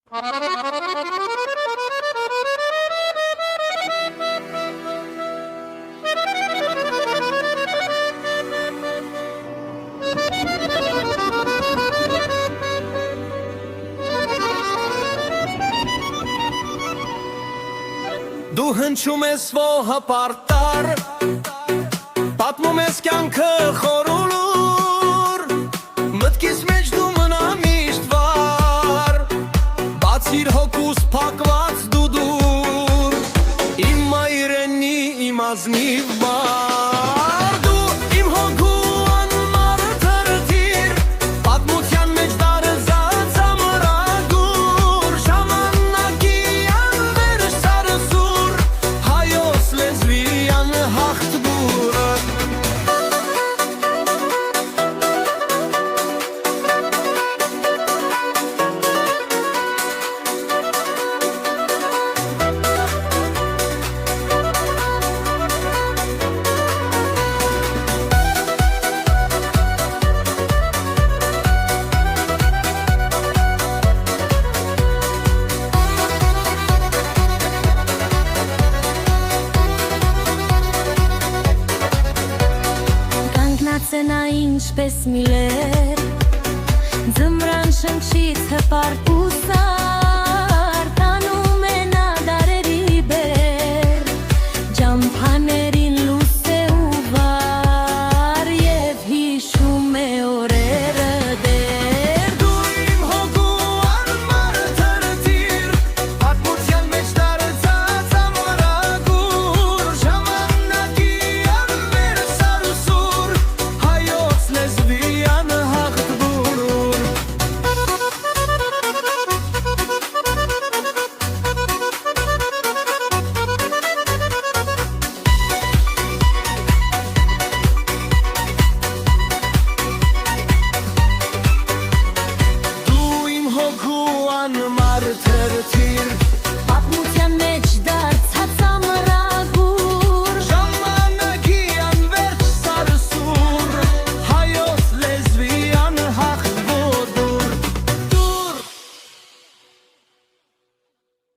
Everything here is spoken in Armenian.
Դու հնչում ես ողապարտար, պատմում ես կյանքը խորուլուր, մտքիս մեջ դու մնա միշտ վար, բացիր հոգուս փակված դու դուր, իմ մայրենի իմ ազնիվ բար, դու իմ հոգու անմար թրթիր, պատմության մեջ դարզած ամրագուր, ժամանակի անվեր սարսուր, հայոց լեզվի անհաղթ բուրը։ Կանգնած է նա ինչպես մի լեր, ձմռան շնչից հպարտ ու սար, տանում է նա դարերի բեր, ջամփաներին լույս է ու վար, և հիշում է օրերը դեռ։ Դու իմ հոգու անմար թրթիր, պատմության մեջ դարզած ամրագուր, ժամանակի անվեր սարսուր, հայոց լեզվի անհաղթ բուրուր։ Դու իմ հոգու անմար թրթիր,